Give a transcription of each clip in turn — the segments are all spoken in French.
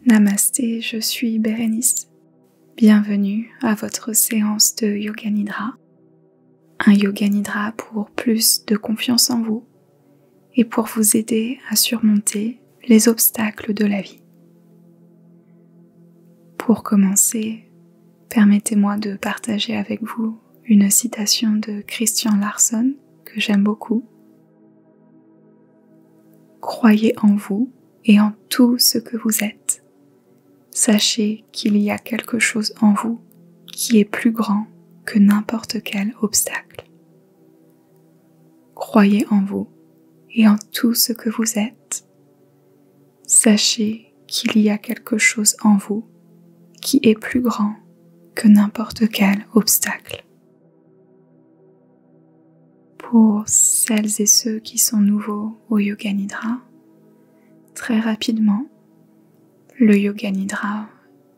Namasté, je suis Bérénice. Bienvenue à votre séance de Yoga Nidra. Un Yoga Nidra pour plus de confiance en vous et pour vous aider à surmonter les obstacles de la vie. Pour commencer, permettez-moi de partager avec vous une citation de Christian Larsson que j'aime beaucoup. Croyez en vous et en tout ce que vous êtes. Sachez qu'il y a quelque chose en vous qui est plus grand que n'importe quel obstacle. Croyez en vous et en tout ce que vous êtes. Sachez qu'il y a quelque chose en vous qui est plus grand que n'importe quel obstacle. Pour celles et ceux qui sont nouveaux au Yoga Nidra, très rapidement, le Yoga Nidra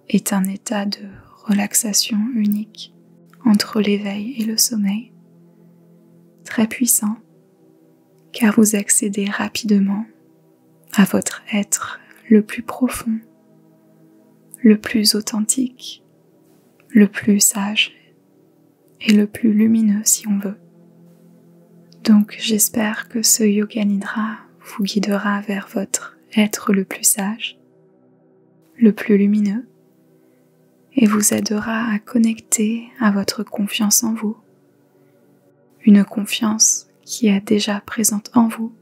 est un état de relaxation unique entre l'éveil et le sommeil, très puissant, car vous accédez rapidement à votre être le plus profond, le plus authentique, le plus sage et le plus lumineux si on veut. Donc j'espère que ce Yoga Nidra vous guidera vers votre être le plus sage, le plus lumineux, et vous aidera à connecter à votre confiance en vous, une confiance qui est déjà présente en vous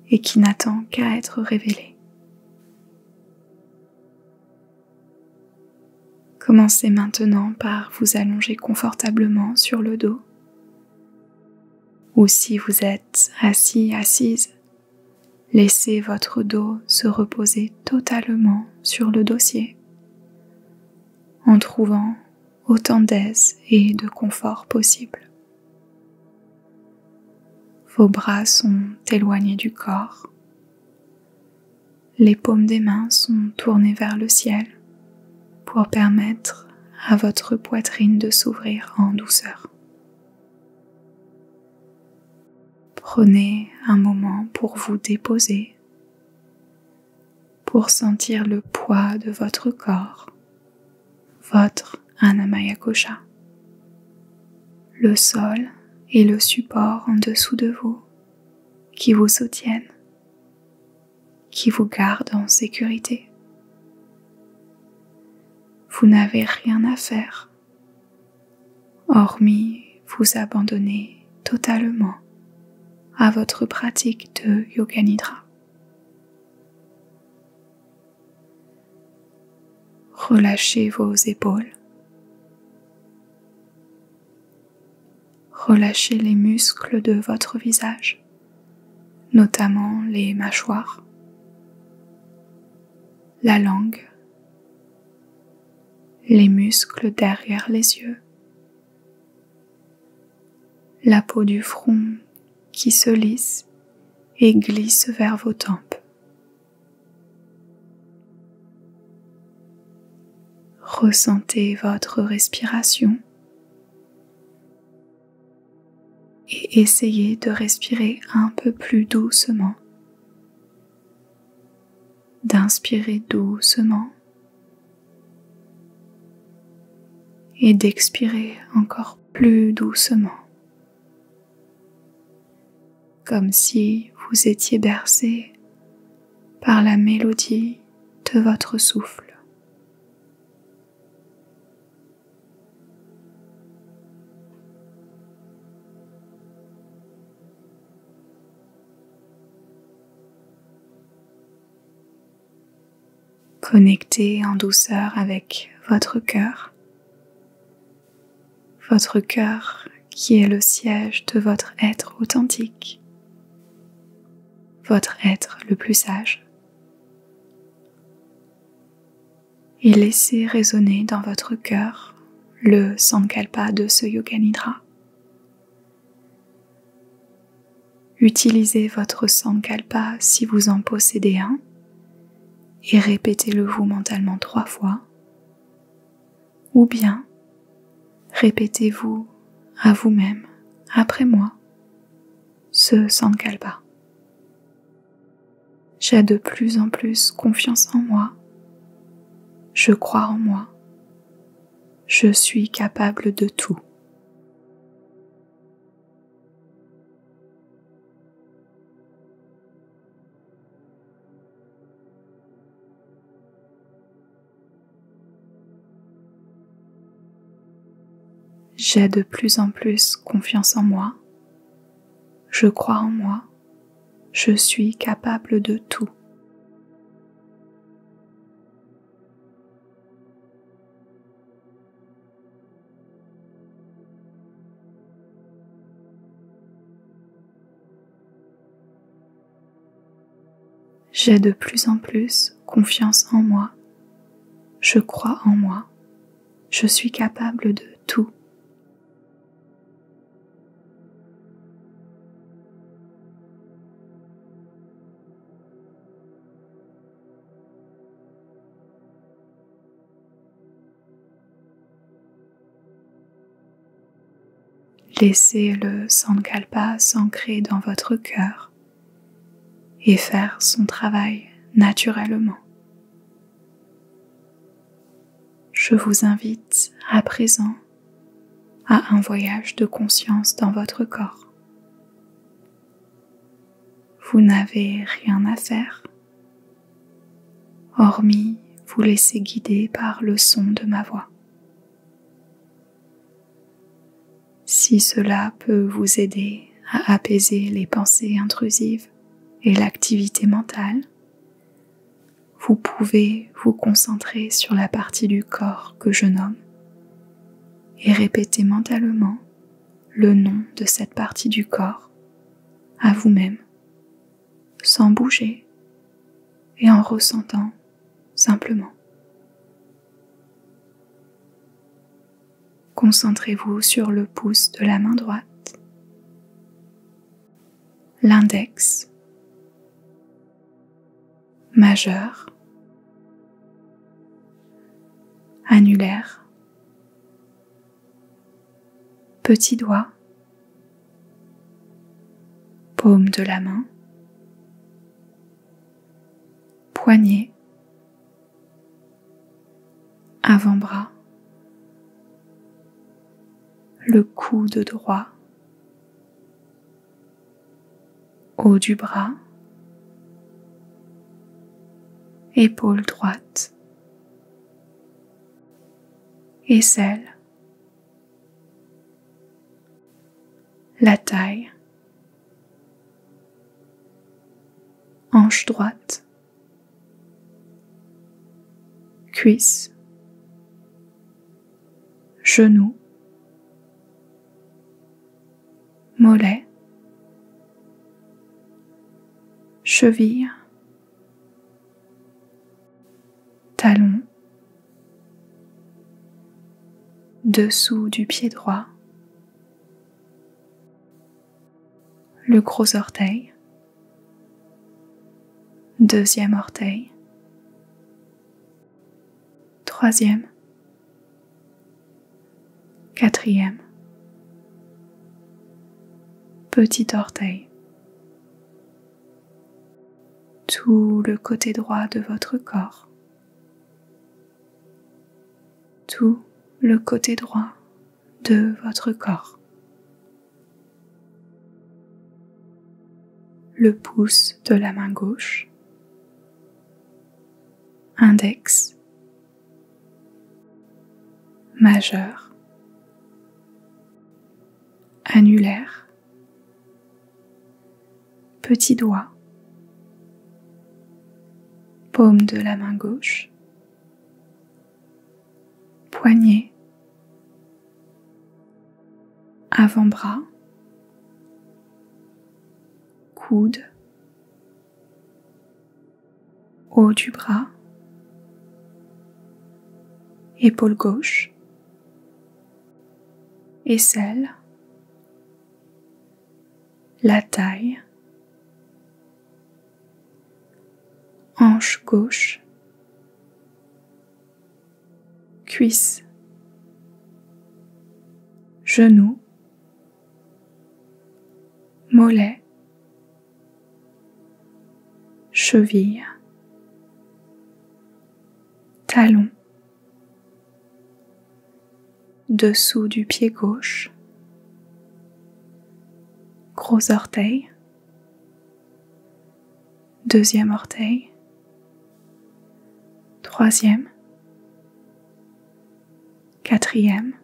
et qui n'attend qu'à être révélée. Commencez maintenant par vous allonger confortablement sur le dos, ou si vous êtes assis, assise, laissez votre dos se reposer totalement sur le dossier, en trouvant autant d'aise et de confort possible. Vos bras sont éloignés du corps, les paumes des mains sont tournées vers le ciel pour permettre à votre poitrine de s'ouvrir en douceur. Prenez un moment pour vous déposer, pour sentir le poids de votre corps, votre Annamaya Kosha, le sol et le support en dessous de vous qui vous soutiennent, qui vous gardent en sécurité. Vous n'avez rien à faire, hormis vous abandonner totalement à votre pratique de Yoga Nidra. Relâchez vos épaules. Relâchez les muscles de votre visage, notamment les mâchoires, la langue, les muscles derrière les yeux, la peau du front qui se lisse et glisse vers vos tempes. Ressentez votre respiration et essayez de respirer un peu plus doucement, d'inspirer doucement et d'expirer encore plus doucement, comme si vous étiez bercé par la mélodie de votre souffle. Connectez en douceur avec votre cœur qui est le siège de votre être authentique, votre être le plus sage, et laissez résonner dans votre cœur le Sankalpa de ce Yoga Nidra. Utilisez votre Sankalpa si vous en possédez un et répétez-le vous mentalement 3 fois, ou bien répétez-vous à vous-même, après moi, ce Sankalpa. J'ai de plus en plus confiance en moi Je crois en moi. Je suis capable de tout. J'ai de plus en plus confiance en moi. Je crois en moi. Je suis capable de tout. J'ai de plus en plus confiance en moi. Je crois en moi. Je suis capable de tout. Laissez le Sankalpa s'ancrer dans votre cœur et faire son travail naturellement. Je vous invite à présent à un voyage de conscience dans votre corps. Vous n'avez rien à faire, hormis vous laisser guider par le son de ma voix. Si cela peut vous aider à apaiser les pensées intrusives et l'activité mentale, vous pouvez vous concentrer sur la partie du corps que je nomme et répéter mentalement le nom de cette partie du corps à vous-même, sans bouger et en ressentant simplement. Concentrez-vous sur le pouce de la main droite, l'index, majeur, annulaire, petit doigt, paume de la main, poignet, avant-bras, le coude droit, haut du bras, épaule droite, aisselle, la taille, hanche droite, cuisse, genou, mollet, cheville, talon, dessous du pied droit, le gros orteil, deuxième orteil, troisième, quatrième, petit orteil, tout le côté droit de votre corps, tout le côté droit de votre corps, le pouce de la main gauche, index, majeur, annulaire, petit doigt, paume de la main gauche, poignet, avant-bras, coude, haut du bras, épaule gauche, aisselle, la taille, hanche gauche, cuisse, genou, mollet, cheville, talon, dessous du pied gauche, gros orteil, deuxième orteil, troisième, quatrième,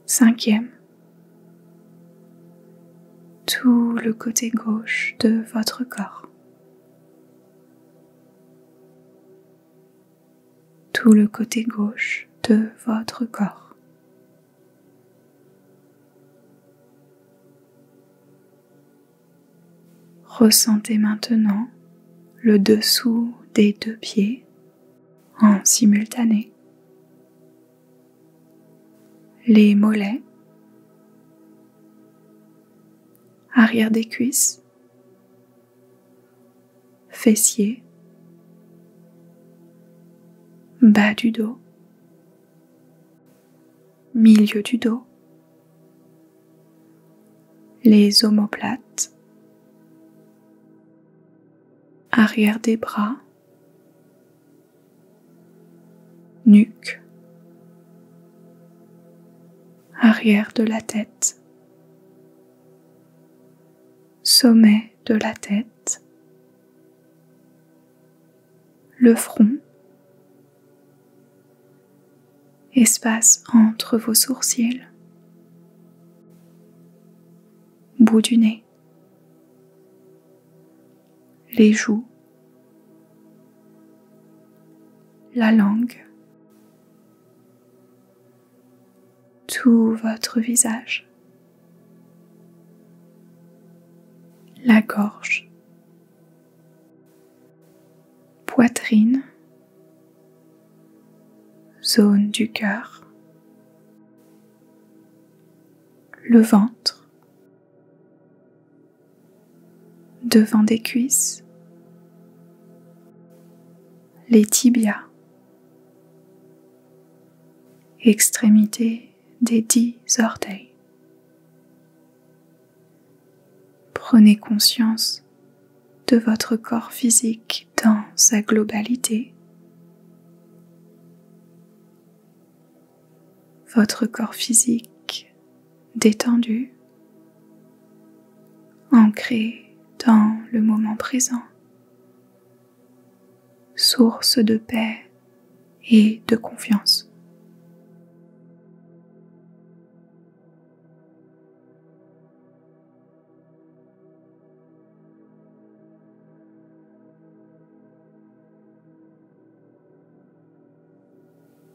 cinquième, tout le côté gauche de votre corps, tout le côté gauche de votre corps. Ressentez maintenant le dessous des deux pieds en simultané, les mollets, arrière des cuisses, fessiers, bas du dos, milieu du dos, les omoplates, arrière des bras, nuque, arrière de la tête, sommet de la tête, le front, espace entre vos sourcils, bout du nez, les joues, la langue, tout votre visage, la gorge, poitrine, zone du cœur, le ventre, devant des cuisses, les tibias, extrémité des 10 orteils. Prenez conscience de votre corps physique dans sa globalité. Votre corps physique détendu, ancré dans le moment présent, source de paix et de confiance.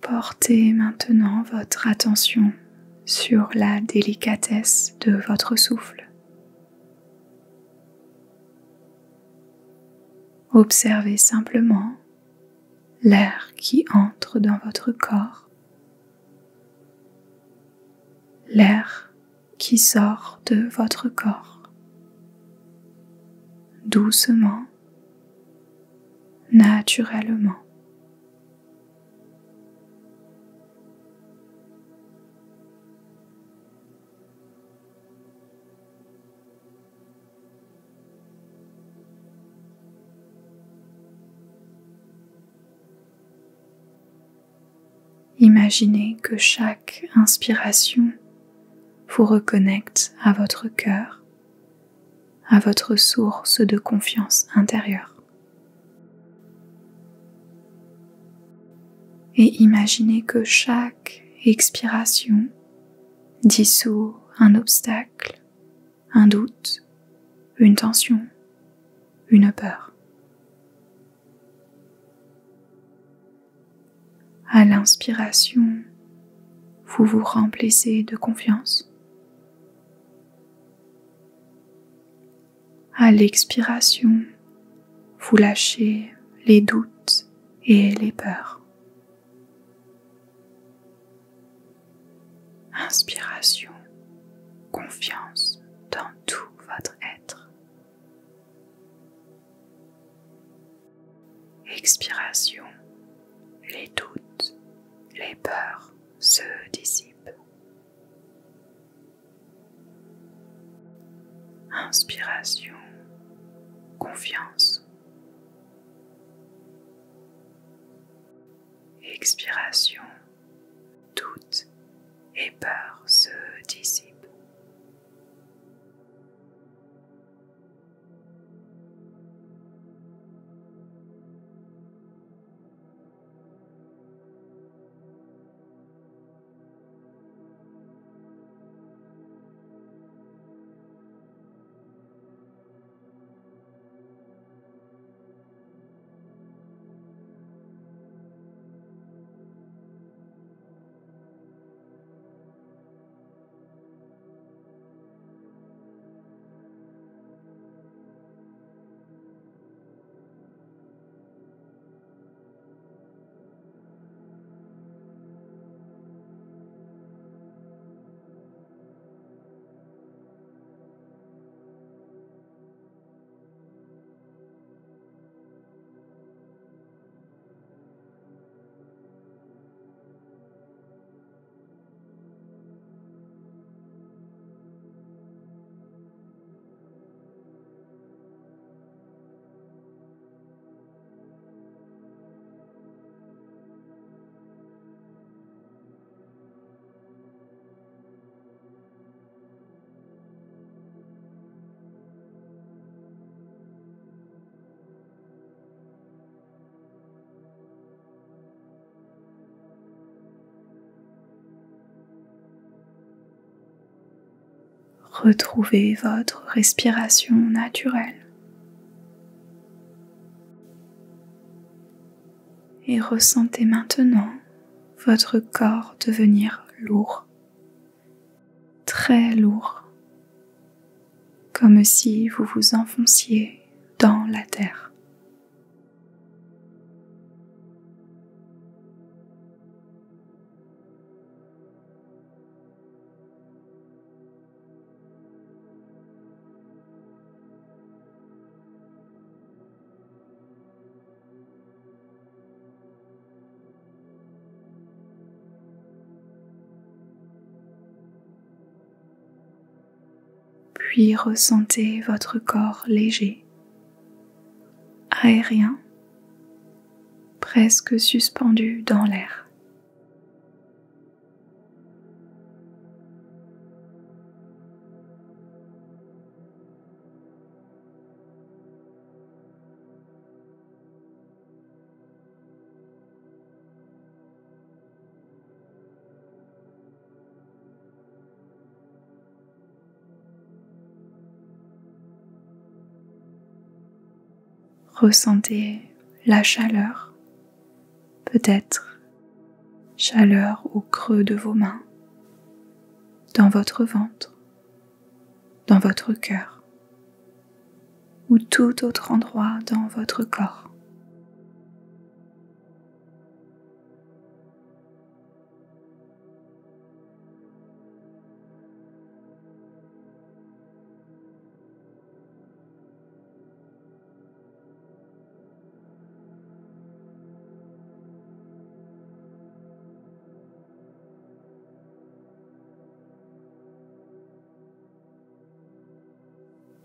Portez maintenant votre attention sur la délicatesse de votre souffle. Observez simplement l'air qui entre dans votre corps, l'air qui sort de votre corps, doucement, naturellement. Imaginez que chaque inspiration vous reconnecte à votre cœur, à votre source de confiance intérieure. Et imaginez que chaque expiration dissout un obstacle, un doute, une tension, une peur. À l'inspiration, vous vous remplissez de confiance. À l'expiration, vous lâchez les doutes et les peurs. Inspiration, confiance dans tout votre être. Expiration, les doutes, les peurs se dissipent. Inspiration, confiance. Expiration, doutes et peurs se dissipent. Retrouvez votre respiration naturelle et ressentez maintenant votre corps devenir lourd, très lourd, comme si vous vous enfonciez dans la terre. Puis ressentez votre corps léger, aérien, presque suspendu dans l'air. Ressentez la chaleur, peut-être chaleur au creux de vos mains, dans votre ventre, dans votre cœur ou tout autre endroit dans votre corps.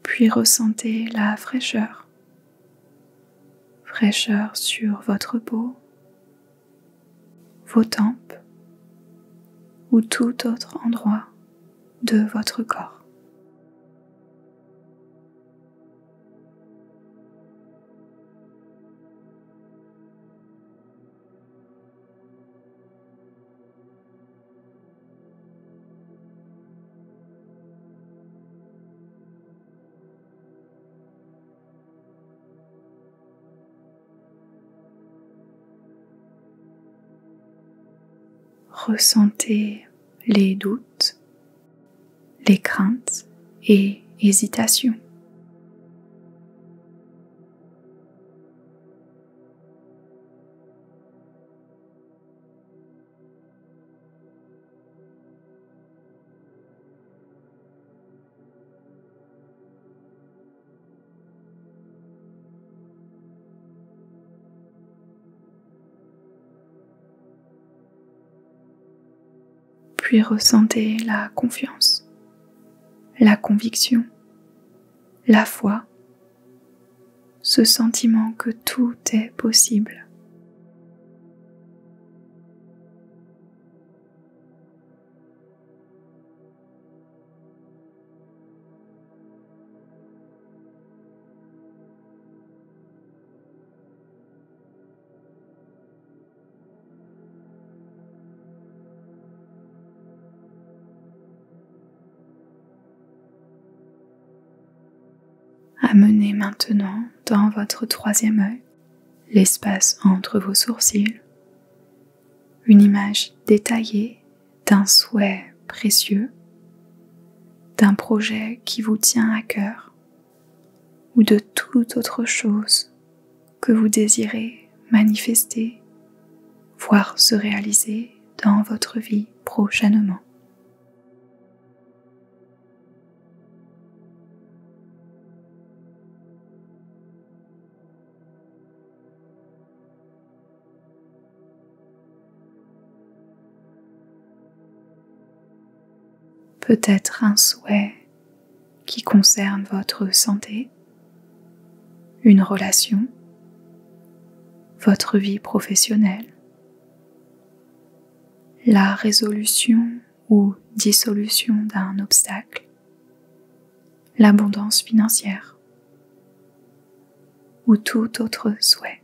Puis ressentez la fraîcheur sur votre peau, vos tempes ou tout autre endroit de votre corps. Ressentez les doutes, les craintes et hésitations. Puis ressentez la confiance, la conviction, la foi, ce sentiment que tout est possible. Amenez maintenant dans votre troisième œil, l'espace entre vos sourcils, une image détaillée d'un souhait précieux, d'un projet qui vous tient à cœur ou de toute autre chose que vous désirez manifester, voire se réaliser dans votre vie prochainement. Peut-être un souhait qui concerne votre santé, une relation, votre vie professionnelle, la résolution ou dissolution d'un obstacle, l'abondance financière ou tout autre souhait.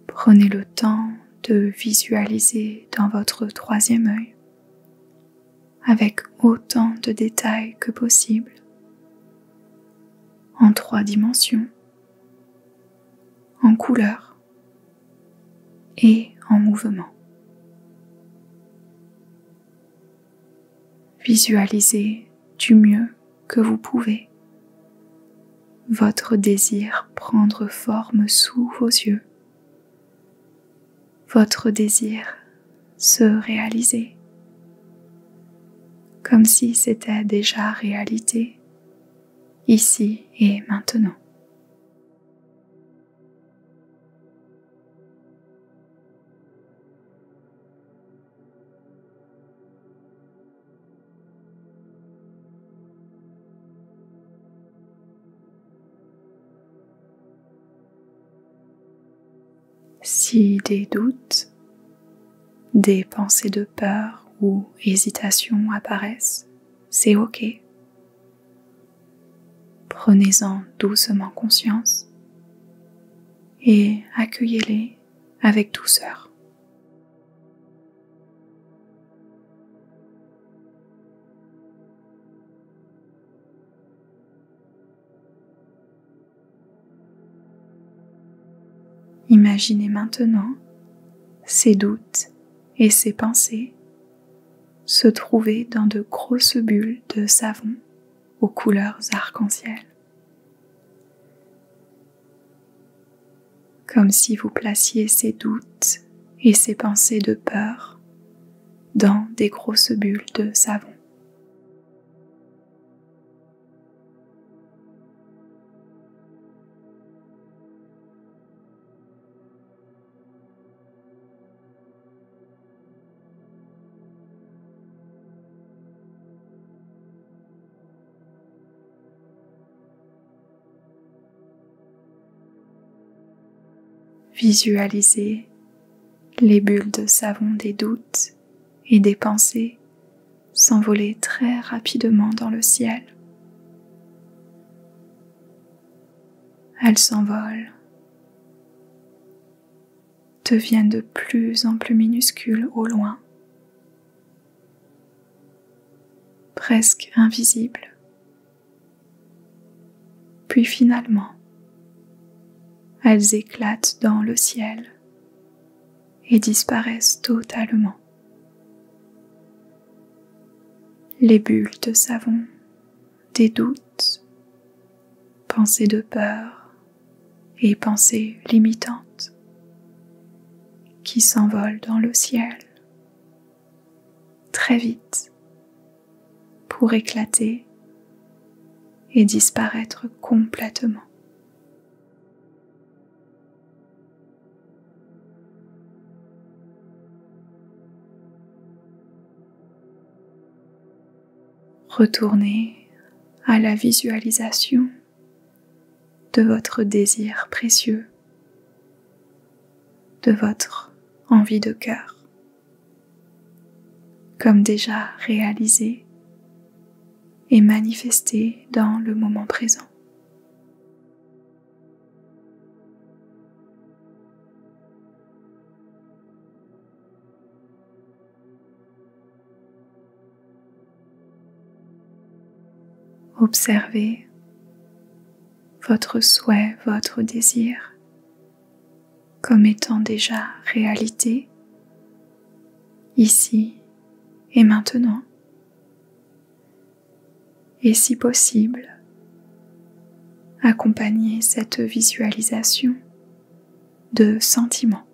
Prenez le temps de visualiser dans votre troisième œil avec autant de détails que possible, en 3 dimensions, en couleurs et en mouvement. Visualisez du mieux que vous pouvez votre désir prendre forme sous vos yeux, votre désir se réaliser, comme si c'était déjà réalité, ici et maintenant. Si des doutes, des pensées de peur ou hésitation apparaissent, c'est ok. Prenez-en doucement conscience et accueillez-les avec douceur. Imaginez maintenant ces doutes et ces pensées se trouver dans de grosses bulles de savon aux couleurs arc-en-ciel. Comme si vous placiez ces doutes et ces pensées de peur dans des grosses bulles de savon. Visualisez les bulles de savon des doutes et des pensées s'envoler très rapidement dans le ciel. Elles s'envolent, deviennent de plus en plus minuscules au loin, presque invisibles. Puis finalement, elles éclatent dans le ciel et disparaissent totalement. Les bulles de savon, des doutes, pensées de peur et pensées limitantes qui s'envolent dans le ciel très vite pour éclater et disparaître complètement. Retournez à la visualisation de votre désir précieux, de votre envie de cœur, comme déjà réalisé et manifesté dans le moment présent. Observez votre souhait, votre désir comme étant déjà réalité, ici et maintenant. Et si possible, accompagnez cette visualisation de sentiments.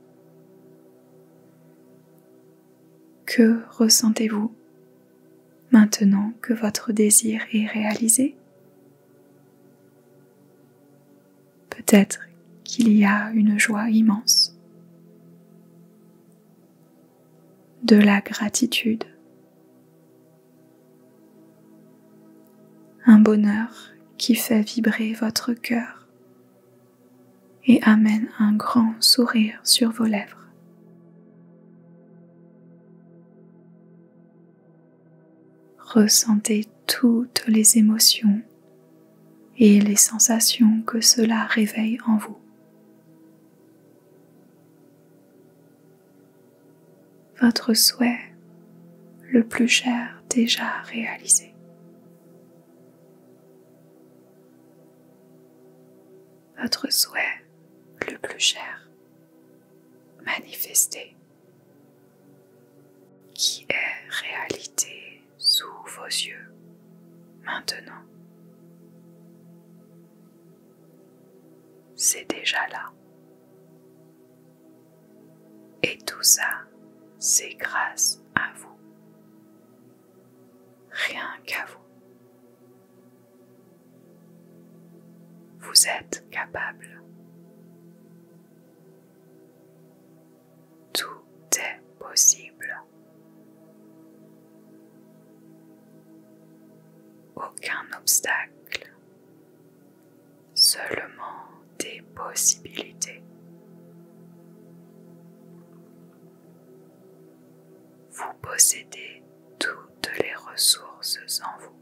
Que ressentez-vous maintenant que votre désir est réalisé? Peut-être qu'il y a une joie immense, de la gratitude, un bonheur qui fait vibrer votre cœur et amène un grand sourire sur vos lèvres. Ressentez toutes les émotions et les sensations que cela réveille en vous. Votre souhait le plus cher déjà réalisé. Votre souhait le plus cher manifesté, qui est réalité sous vos yeux maintenant. C'est déjà là. Et tout ça, c'est grâce à vous. Rien qu'à vous. Vous êtes capable. Tout est possible. Aucun obstacle, seulement des possibilités. Vous possédez toutes les ressources en vous.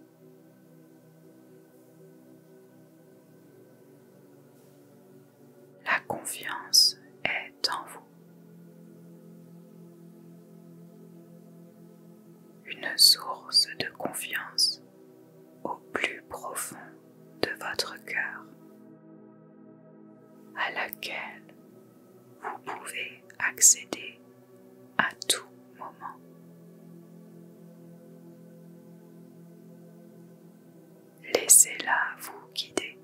La confiance est en vous. Une source de confiance au plus profond de votre cœur, à laquelle vous pouvez accéder à tout moment. Laissez-la vous guider.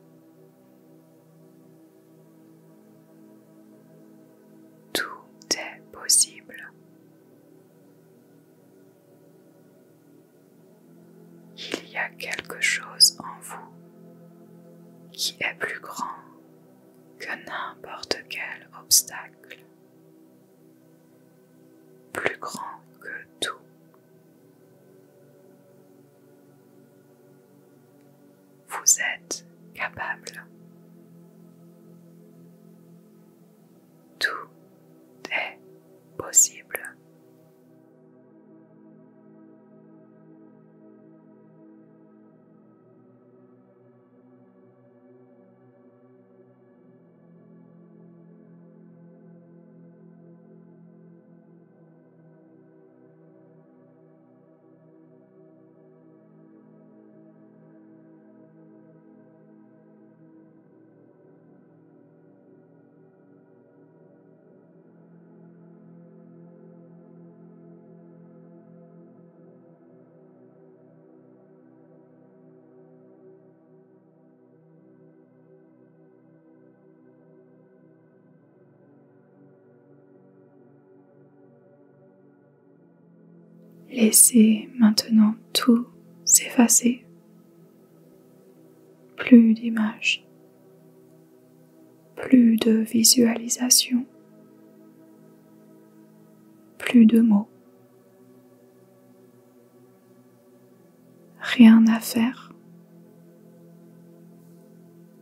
Tout est possible. Il y a quelque chose en vous qui est plus grand que n'importe quel obstacle, plus grand que tout. Vous êtes capable. Tout est possible. Laissez maintenant tout s'effacer. Plus d'images, plus de visualisation, plus de mots. Rien à faire,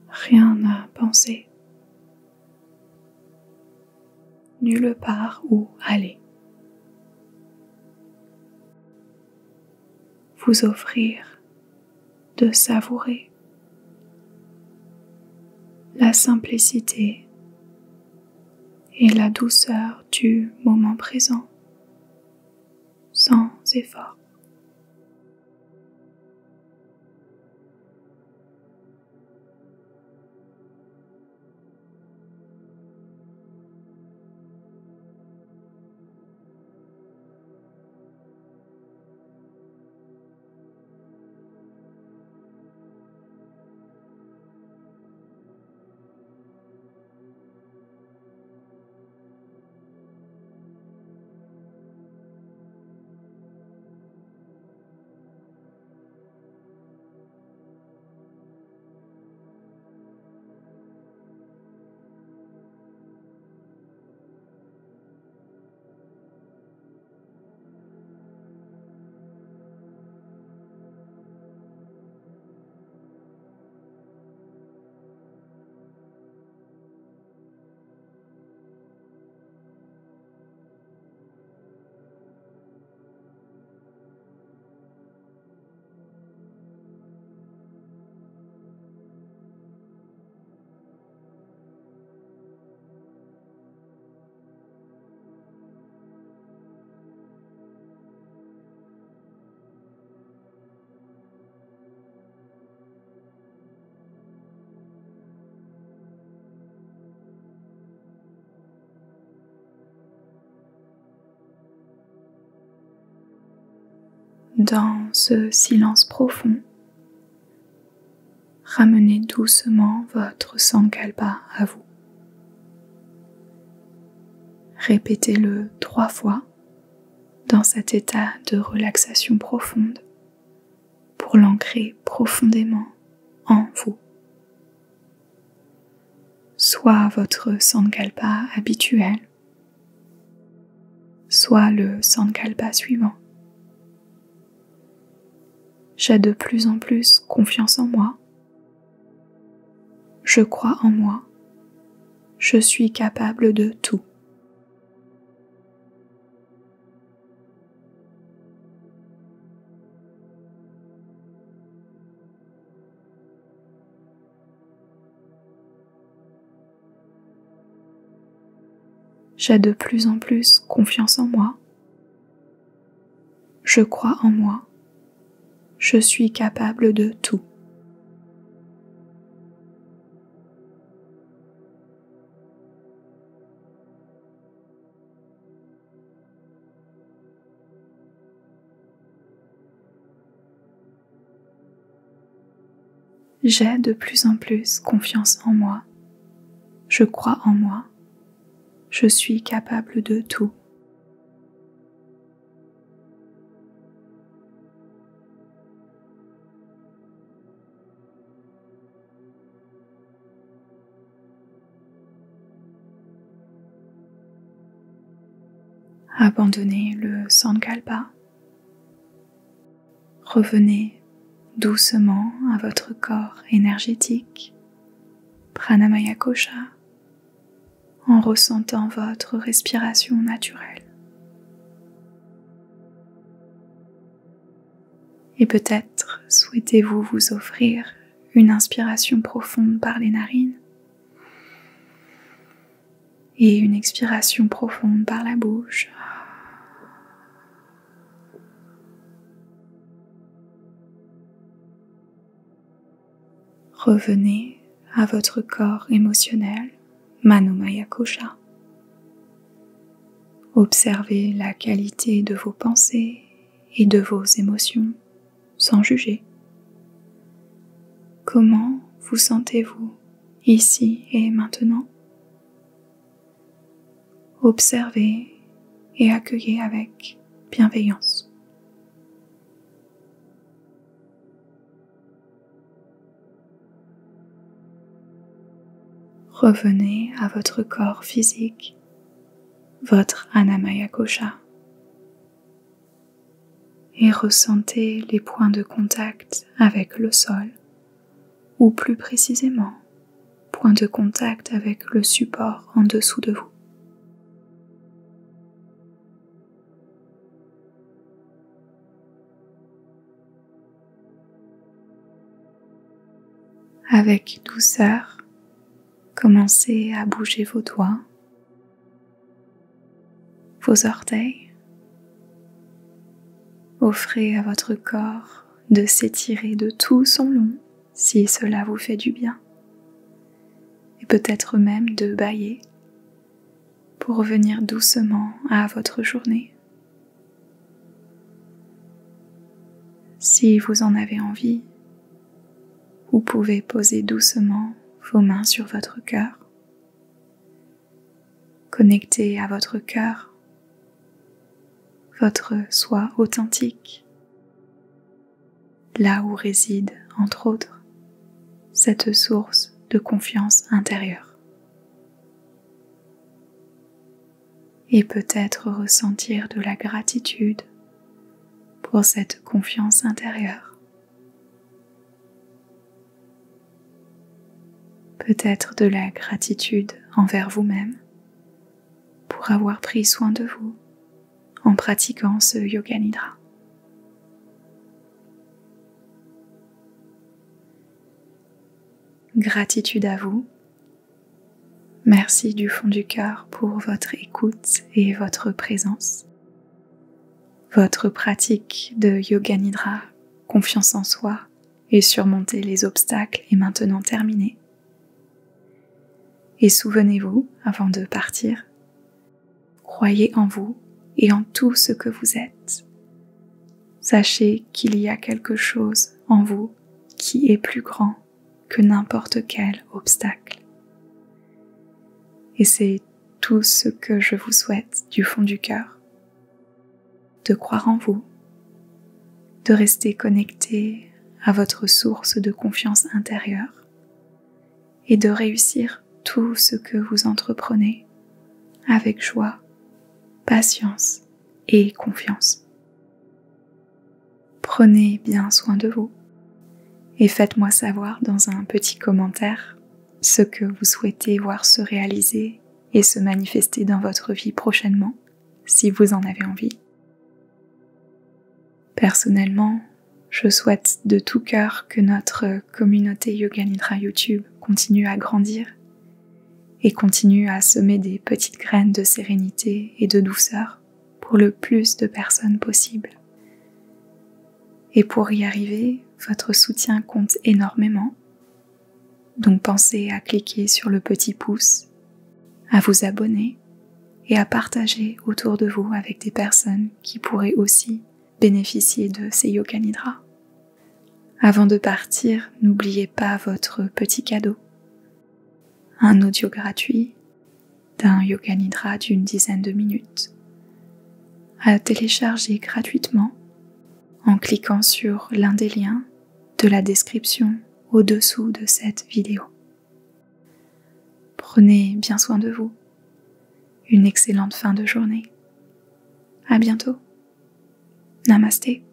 rien à penser, nulle part où aller. Vous offrir de savourer la simplicité et la douceur du moment présent, sans effort. Dans ce silence profond, ramenez doucement votre Sankalpa à vous. Répétez-le 3 fois dans cet état de relaxation profonde pour l'ancrer profondément en vous. Soit votre Sankalpa habituel, soit le Sankalpa suivant. J'ai de plus en plus confiance en moi. Je crois en moi. Je suis capable de tout. J'ai de plus en plus confiance en moi. Je crois en moi. Je suis capable de tout. J'ai de plus en plus confiance en moi. Je crois en moi. Je suis capable de tout. Abandonnez le Sankalpa. Revenez doucement à votre corps énergétique, Pranamaya Kosha, en ressentant votre respiration naturelle. Et peut-être souhaitez-vous vous offrir une inspiration profonde par les narines et une expiration profonde par la bouche. Revenez à votre corps émotionnel, Manomaya Kosha. Observez la qualité de vos pensées et de vos émotions sans juger. Comment vous sentez-vous ici et maintenant? Observez et accueillez avec bienveillance. Revenez à votre corps physique, votre Annamaya Kosha, et ressentez les points de contact avec le sol, ou plus précisément, points de contact avec le support en dessous de vous. Avec douceur, commencez à bouger vos doigts, vos orteils. Offrez à votre corps de s'étirer de tout son long si cela vous fait du bien. Et peut-être même de bâiller pour revenir doucement à votre journée. Si vous en avez envie, vous pouvez poser doucement vos mains sur votre cœur. Connectez à votre cœur, votre soi authentique, là où réside, entre autres, cette source de confiance intérieure. Et peut-être ressentir de la gratitude pour cette confiance intérieure. Peut-être de la gratitude envers vous-même pour avoir pris soin de vous en pratiquant ce Yoga Nidra. Gratitude à vous. Merci du fond du cœur pour votre écoute et votre présence. Votre pratique de Yoga Nidra, confiance en soi et surmonter les obstacles est maintenant terminée. Et souvenez-vous, avant de partir, croyez en vous et en tout ce que vous êtes. Sachez qu'il y a quelque chose en vous qui est plus grand que n'importe quel obstacle. Et c'est tout ce que je vous souhaite du fond du cœur. De croire en vous, de rester connecté à votre source de confiance intérieure et de réussir tout ce que vous entreprenez avec joie, patience et confiance. Prenez bien soin de vous et faites-moi savoir dans un petit commentaire ce que vous souhaitez voir se réaliser et se manifester dans votre vie prochainement, si vous en avez envie. Personnellement, je souhaite de tout cœur que notre communauté Yoga Nidra YouTube continue à grandir et continue à semer des petites graines de sérénité et de douceur pour le plus de personnes possible. Et pour y arriver, votre soutien compte énormément. Donc pensez à cliquer sur le petit pouce, à vous abonner et à partager autour de vous avec des personnes qui pourraient aussi bénéficier de ces Yoga Nidra. Avant de partir, n'oubliez pas votre petit cadeau. Un audio gratuit d'un Yoga Nidra d'une dizaine de minutes à télécharger gratuitement en cliquant sur l'un des liens de la description au-dessous de cette vidéo. Prenez bien soin de vous. Une excellente fin de journée. À bientôt. Namasté.